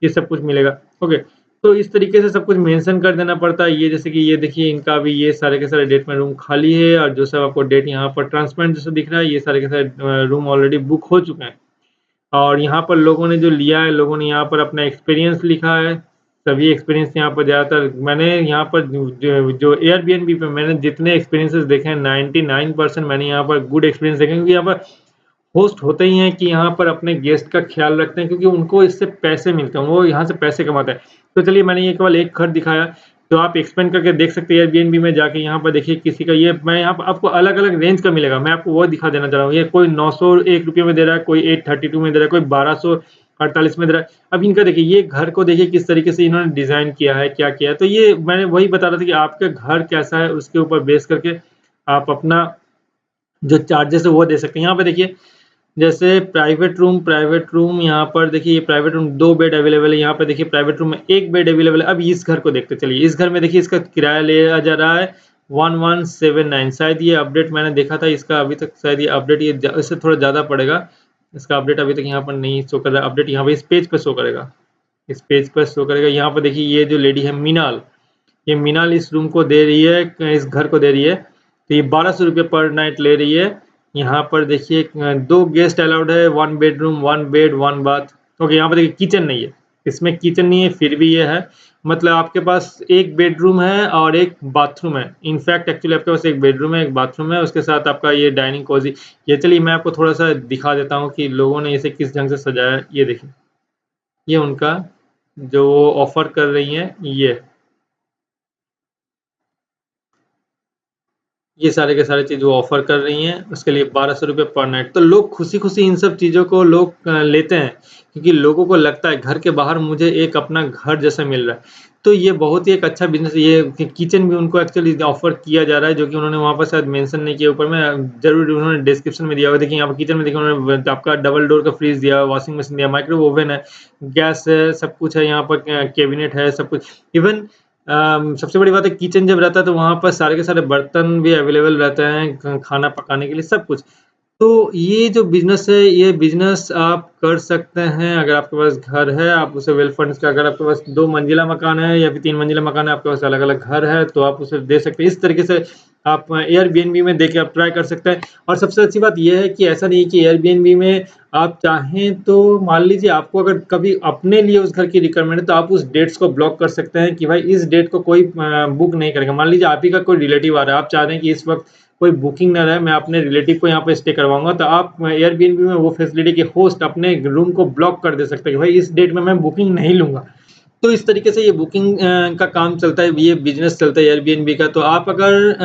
ये सब कुछ मिलेगा। ओके, तो इस तरीके से सब कुछ मेंशन कर देना पड़ता है। ये जैसे कि ये देखिए इनका भी ये सारे के सारे डेट में रूम खाली है और जो सब आपको डेट यहाँ पर ट्रांसपेरेंट जैसा दिख रहा है, ये सारे के सारे रूम ऑलरेडी बुक हो चुके हैं। और यहाँ पर लोगों ने जो लिया है, लोगों ने यहाँ पर अपना एक्सपीरियंस लिखा है। सभी एक्सपीरियंस यहाँ पर ज़्यादातर मैंने यहाँ पर जो एयरबीएनबी पे मैंने जितने एक्सपीरियंसेस देखे हैं 99% मैंने यहाँ पर गुड एक्सपीरियंस देखे हैं क्योंकि यहाँ पर होस्ट होते ही हैं कि यहाँ पर अपने गेस्ट का ख़्याल रखते हैं क्योंकि उनको इससे पैसे मिलते हैं, वो यहाँ से पैसे कमाते हैं। तो चलिए मैंने ये केवल एक घर दिखाया, तो आप एक्सपेंड करके देख सकते हैं एयरबीएनबी में जाके यहाँ पर देखिए किसी का ये मैं यहाँ पर आपको अलग-अलग रेंज का मिलेगा, मैं आपको वो दिखा देना चाह रहा हूँ। ये कोई ₹901 में दे रहा है, कोई 832 में दे रहा है, कोई 1248 में दे रहा है। अब इनका देखिए ये घर को देखिए किस तरीके से इन्होंने डिज़ाइन किया है, क्या किया है। तो ये मैंने वही बता रहा था कि आपका घर कैसा है उसके ऊपर बेस करके आप अपना जो चार्जेस है वो दे सकते हैं। यहाँ पे देखिए जैसे प्राइवेट रूम यहाँ पर देखिए ये प्राइवेट रूम 2 बेड अवेलेबल है। यहाँ पे देखिए प्राइवेट रूम में 1 बेड अवेलेबल है। अब इस घर को देखते चलिए। इस घर में देखिए इसका किराया लिया जा रहा है 1179 शायद ये अपडेट मैंने देखा था इसका अभी तक शायद ये अपडेट ये इससे थोड़ा ज़्यादा पड़ेगा। इसका अपडेट अभी तक यहाँ पर नहीं शो कर रहा है। अपडेट यहाँ पे इस पेज पे शो करेगा। इस पेज पर शो करेगा। यहाँ पर देखिए ये जो लेडी है मीनाल, ये मीनाल इस रूम को दे रही है, इस घर को दे रही है। तो ये ₹1200 पर नाइट ले रही है। यहाँ पर देखिए 2 गेस्ट अलाउड है, 1 बेडरूम, 1 बेड, 1 बाथ। ओके, यहाँ पर देखिए किचन नहीं है, इसमें किचन नहीं है फिर भी ये है। मतलब आपके पास 1 बेडरूम है और 1 बाथरूम है। इनफैक्ट एक्चुअली आपके पास 1 बेडरूम है, 1 बाथरूम है, उसके साथ आपका ये डाइनिंग कोज़ी ये चलिए मैं आपको थोड़ा-सा दिखा देता हूँ कि लोगों ने इसे किस ढंग से सजाया है। ये देखिए, ये उनका जो ऑफ़र कर रही हैं ये सारे के सारे चीज़ वो ऑफ़र कर रही हैं, उसके लिए ₹1200 पर नाइट। तो लोग खुशी-खुशी इन सब चीज़ों को लोग लेते हैं, क्योंकि लोगों को लगता है घर के बाहर मुझे एक अपना घर जैसा मिल रहा है। तो ये बहुत ही एक अच्छा बिज़नेस ये कि किचन भी उनको एक्चुअली ऑफ़र किया जा रहा है, जो कि उन्होंने वहाँ पर शायद मेंशन नहीं किया ऊपर में ज़रूर उन्होंने डिस्क्रिप्शन में दिया हुआ है। देखिए यहाँ पर किचन में देखिए उन्होंने आपका डबल डोर का फ्रिज दिया, वॉशिंग मशीन दिया, माइक्रो ओवन है, गैस है, सब कुछ है यहाँ पर कैबिनेट है, सब कुछ। इवन सबसे बड़ी बात है किचन जब रहता है तो वहाँ पर सारे के सारे बर्तन भी अवेलेबल रहते हैं खाना पकाने के लिए सब कुछ। तो ये जो बिज़नेस है, ये बिज़नेस आप कर सकते हैं अगर आपके पास घर है, आप उसे वेल फर्निश्ड का अगर आपके पास 2 मंजिला मकान है या फिर 3 मंजिला मकान है, आपके पास अलग-अलग घर है, तो आप उसे दे सकते हैं। इस तरीके से आप एयरबीएनबी में देके आप ट्राई कर सकते हैं और सबसे अच्छी बात ये है कि ऐसा नहीं है कि एयरबीएनबी में आप चाहें तो मान लीजिए आपको अगर कभी अपने लिए उस घर की रिक्वायरमेंट है, तो आप उस डेट्स को ब्लॉक कर सकते हैं कि भाई इस डेट को कोई बुक नहीं करेगा। मान लीजिए आप ही का कोई रिलेटिव आ रहा है, आप चाह रहे हैं कि इस वक़्त कोई बुकिंग ना रहे, मैं अपने रिलेटिव को यहाँ पे स्टे करवाऊँगा, तो आप एयरबीएनबी में वो फैसिलिटी कि होस्ट अपने रूम को ब्लॉक कर दे सकते हैं कि भाई इस डेट में मैं बुकिंग नहीं लूँगा। तो इस तरीके से ये बुकिंग का काम चलता है, ये बिज़नेस चलता है एयरबीएनबी का। तो आप अगर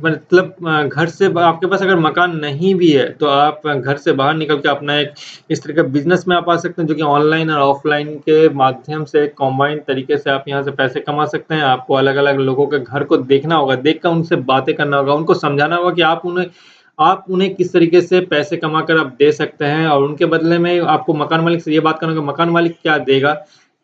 मतलब घर से ब आपके पास अगर मकान नहीं भी है, तो आप घर से बाहर निकल के अपना एक इस तरह का बिज़नेस में आप आ सकते हैं, जो कि ऑनलाइन और ऑफ़लाइन के माध्यम से कॉम्बाइंड तरीके से आप यहाँ से पैसे कमा सकते हैं। आपको अलग-अलग लोगों के घर को देखना होगा, देखकर उनसे बातें करना होगा, उनको समझाना होगा कि आप उन्हें किस तरीके से पैसे कमाकर आप दे सकते हैं और उनके बदले में आपको मकान मालिक से ये बात करना होगा, मकान मालिक क्या देगा।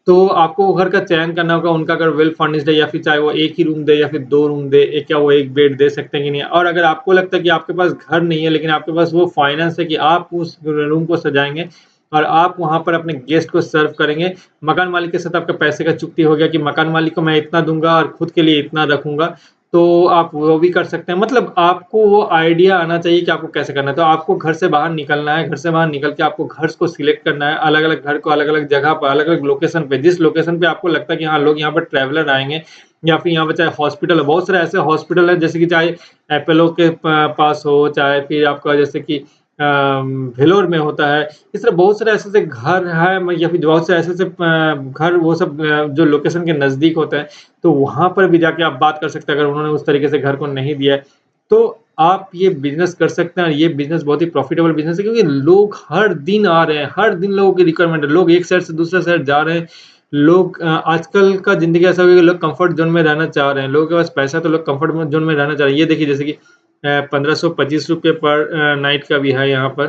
तो आपको वो घर का चयन करना होगा, उनका अगर वेल फर्निश्ड है या फिर चाहे वो 1 ही रूम दे या फिर 2 रूम दे, क्या वो 1 बेड दे सकते हैं कि नहीं। और अगर आपको लगता है कि आपके पास घर नहीं है, लेकिन आपके पास वो फाइनेंस है कि आप उस रूम को सजाएँगे और आप वहाँ पर अपने गेस्ट को सर्व करेंगे। मकान मालिक के साथ आपका पैसे का चुक्ति हो गया कि मकान मालिक को मैं इतना दूँगा और खुद के लिए इतना रखूँगा। तो आप वो भी कर सकते हैं। मतलब आपको वो आइडिया आना चाहिए कि आपको कैसे करना है। तो आपको घर से बाहर निकलना है, घर से बाहर निकल के आपको घर को सिलेक्ट करना है, अलग-अलग घर को अलग-अलग जगह पर, अलग-अलग लोकेशन पे, जिस लोकेशन पे आपको लगता है कि हाँ, लोग यहाँ पर ट्रैवलर आएँगे या फिर यहाँ पे चाहे हॉस्पिटल है, बहुत सारे ऐसे हॉस्पिटल हैं जैसे कि चाहे अपोलो के पास हो, चाहे फिर आपका जैसे कि भेलोर में होता है। इस तरह बहुत सारे ऐसे-ऐसे घर हैं म या फिर बहुत से ऐसे-ऐसे घर वो सब जो लोकेशन के नज़दीक होते हैं। तो वहाँ पर भी जाके आप बात कर सकते हैं अगर उन्होंने उस तरीके से घर को नहीं दिया है। तो आप ये बिज़नेस कर सकते हैं और ये बिज़नेस बहुत ही प्रॉफ़िटेबल बिज़नेस है क्योंकि लोग हर दिन आ रहे हैं, हर दिन लोगों की रिक्वायरमेंट है। लोग एक शहर से दूसरे शहर जा रहे हैं। लोग आजकल का ज़िंदगी ऐसा हो गया कि लोग कम्फ़र्ट ज़ोन में रहना चाह रहे हैं। लोगों के पास पैसा है तो लोग कम्फ़र्ट ज़ोन में रहना चाह रहे हैं। ये देखिए जैसे कि ₹1525 पर नाइट का भी है यहाँ पर।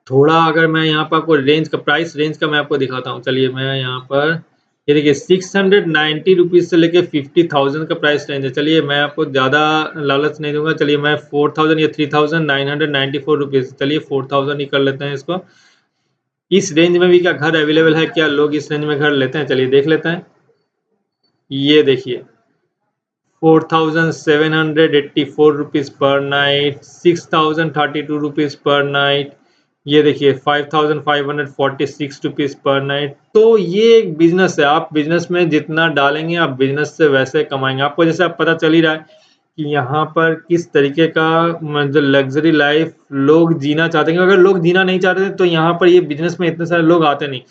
थोड़ा अगर मैं यहाँ पर आपको रेंज का प्राइस रेंज का मैं आपको दिखाता हूँ। चलिए मैं यहाँ पर ये देखिए ₹690 से लेके 50,000 का प्राइस रेंज है। चलिए मैं आपको ज़्यादा लालच नहीं दूँगा। चलिए मैं 4,000 या ₹3,994 चलिए 4,000 ही कर लेते हैं इसको। इस रेंज में भी क्या घर अवेलेबल है? क्या लोग इस रेंज में घर लेते हैं? चलिए देख लेते हैं। ये देखिए ₹4,784 पर नाइट, ₹6,032 पर नाइट, ये देखिए ₹5,546 पर नाइट। तो ये एक बिज़नेस है, आप बिज़नेस में जितना डालेंगे, आप बिज़नेस से वैसे कमाएँगे। आपको जैसे अब पता चल ही रहा है कि यहाँ पर किस तरीके का जो लग्ज़री लाइफ़ लोग जीना चाहते हैं। अगर लोग जीना नहीं चाहते तो यहाँ पर ये बिज़नेस में इतने सारे लोग आते नहीं।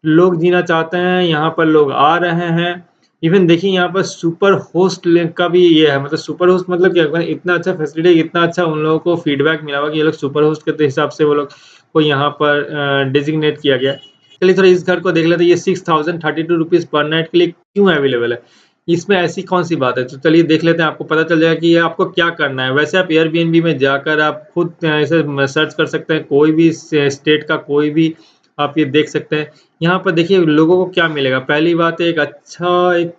लोग जीना चाहते हैं, यहाँ पर लोग आ रहे हैं। इवन देखिए यहाँ पर सुपर होस्ट ले का भी ये है मतलब सुपर होस्ट मतलब क्या इतना अच्छा फैसिलिटी इतना अच्छा उन लोगों को फीडबैक मिला हुआ कि ये लोग सुपर होस्ट के हिसाब से वो लोग को यहाँ पर डेज़िग्नेट किया गया है। चलिए थोड़ा इस घर को देख लेते हैं, ये ₹6,032 पर नाइट के लिए क्यों अवेलेबल है? इसमें ऐसी कौन-सी बात है? तो चलिए देख लेते हैं, आपको पता चल जाएगा कि ये आपको क्या करना है। वैसे आप एयरबीएनबी में जाकर आप खुद ऐसे सर्च कर सकते हैं, कोई भी स्टेट का कोई भी आप ये देख सकते हैं। यहाँ पर देखिए लोगों को क्या मिलेगा, पहली बात है एक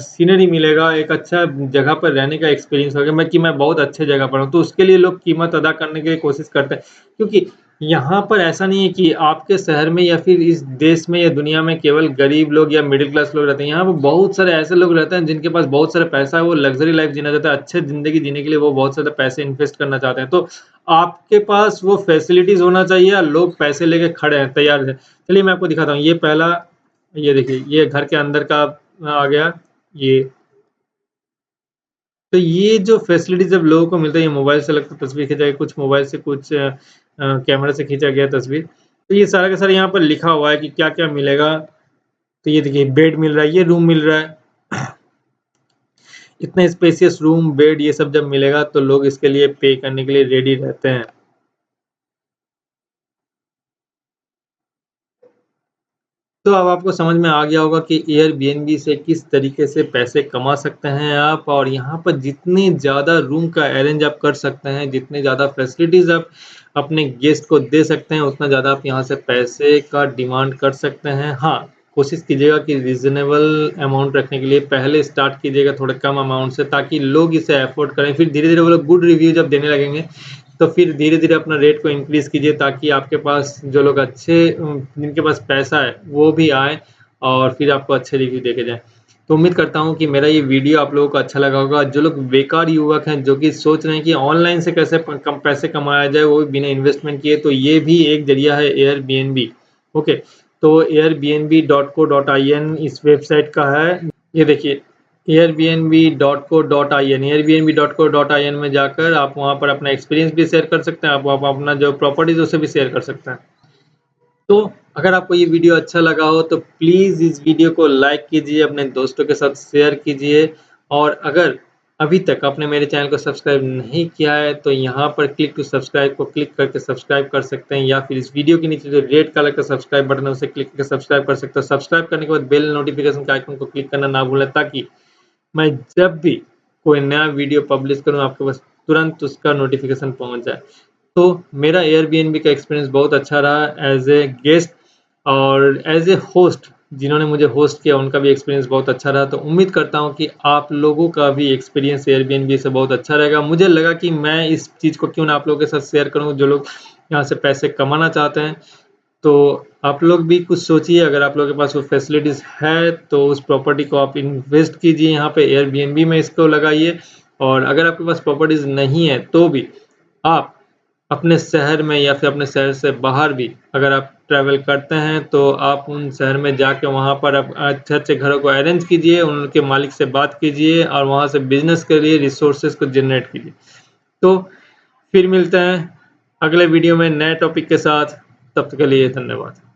सीनरी मिलेगा, एक अच्छा जगह पर रहने का एक्सपीरियंस होगा मैं बहुत अच्छे जगह पर हूँ, तो उसके लिए लोग कीमत अदा करने की कोशिश करते हैं। क्योंकि यहाँ पर ऐसा नहीं है कि आपके शहर में या फिर इस देश में या दुनिया में केवल गरीब लोग या मिडिल क्लास लोग रहते हैं। यहाँ पे बहुत सारे ऐसे लोग रहते हैं जिनके पास बहुत सारा पैसा है, वो लग्ज़री लाइफ़ जीना चाहते हैं, अच्छे ज़िंदगी जीने के लिए वो बहुत ज़्यादा पैसे इन्वेस्ट करना चाहते हैं। तो आपके पास वो फैसिलिटीज़ होना चाहिए और लोग पैसे लेके खड़े हैं, तैयार हैं। चलिए मैं आपको दिखाता हूँ, ये पहला ये देखिए, ये घर के अंदर का आ गया ये। तो ये जो फैसिलिटीज़ जब लोगों को मिलता है, ये मोबाइल से लगता है तस्वीर खींचा गया, कुछ मोबाइल से कुछ कैमरा से खींचा गया तस्वीर। तो ये सारा का सारा यहाँ पर लिखा हुआ है कि क्या-क्या मिलेगा। तो ये देखिए बेड मिल रहा है, ये रूम मिल रहा है। इतना स्पेशियस रूम, बेड ये सब जब मिलेगा तो लोग इसके लिए पे करने के लिए रेडी रहते हैं। तो अब आपको समझ में आ गया होगा कि एयरबीएनबी से किस तरीके से पैसे कमा सकते हैं आप, और यहाँ पर जितने ज़्यादा रूम का अरेंज आप कर सकते हैं, जितने ज़्यादा फैसिलिटीज़ आप अपने गेस्ट को दे सकते हैं, उतना ज़्यादा आप यहाँ से पैसे का डिमांड कर सकते हैं। हाँ, कोशिश कीजिएगा कि रीज़नेबल अमाउंट रखने के लिए पहले स्टार्ट कीजिएगा थोड़े कम अमाउंट से, ताकि लोग इसे अफ़ोर्ड करें। फिर धीरे-धीरे वो लोग गुड रिव्यू जब देने लगेंगे, तो फिर धीरे-धीरे अपना रेट को इंक्रीज़ कीजिए, ताकि आपके पास जो लोग अच्छे जिनके पास पैसा है वो भी आएँ और फिर आपको अच्छे रिव्यू देके जाएँ। तो उम्मीद करता हूँ कि मेरा ये वीडियो आप लोगों को अच्छा लगा होगा। जो लोग बेकार युवक हैं, जो कि सोच रहे हैं कि ऑनलाइन से कैसे प कम पैसे कमाया जाए, वो भी बिना इन्वेस्टमेंट किए, तो ये भी एक ज़रिया है एयरबीएनबी। ओके, तो airbnb.co.in इस वेबसाइट का है। ये देखिए airbnb.co.in में जाकर आप वहाँ पर अपना एक्सपीरियंस भी शेयर कर सकते हैं, आप अपना जो प्रॉपर्टीज़ उसे भी शेयर कर सकते हैं। तो अगर आपको ये वीडियो अच्छा लगा हो तो प्लीज़ इस वीडियो को लाइक कीजिए, अपने दोस्तों के साथ शेयर कीजिए, और अगर अभी तक आपने मेरे चैनल को सब्सक्राइब नहीं किया है तो यहाँ पर क्लिक टू सब्सक्राइब को क्लिक करके सब्सक्राइब कर सकते हैं, या फिर इस वीडियो के नीचे जो रेड कलर का सब्सक्राइब बटन है उसे क्लिक करके सब्सक्राइब कर सकते हो। सब्सक्राइब करने के बाद बेल नोटिफिकेशन के आइकन को क्लिक करना ना भूलें, ताकि मैं जब भी कोई नया वीडियो पब्लिश करूँ आपके पास तुरंत उसका नोटिफिकेशन पहुँच जाए। तो मेरा एयरबीएनबी का एक्सपीरियंस बहुत अच्छा रहा एज़ ए गेस्ट, और एज़ ए होस्ट जिन्होंने मुझे होस्ट किया उनका भी एक्सपीरियंस बहुत अच्छा रहा। तो उम्मीद करता हूँ कि आप लोगों का भी एक्सपीरियंस एयरबीएनबी से बहुत अच्छा रहेगा। मुझे लगा कि मैं इस चीज़ को क्यों ना आप लोगों के साथ शेयर करूँ, जो लोग यहाँ से पैसे कमाना चाहते हैं। तो आप लोग भी कुछ सोचिए, अगर आप लोगों के पास वो फैसिलिटीज़ है तो उस प्रॉपर्टी को आप इन्वेस्ट कीजिए, यहाँ पे एयरबीएनबी में इसको लगाइए। और अगर आपके पास प्रॉपर्टीज़ नहीं है तो भी आप अपने शहर में या फिर अपने शहर से बाहर भी अगर आप ट्रैवल करते हैं तो आप उन शहर में जाके वहाँ पर आप अच्छे-अच्छे घरों को अरेंज कीजिए, उनके मालिक से बात कीजिए और वहाँ से बिज़नेस करिए, रिसोर्सेज़ को जनरेट कीजिए। तो फिर मिलते हैं अगले वीडियो में नए टॉपिक के साथ, तब तक के लिए धन्यवाद।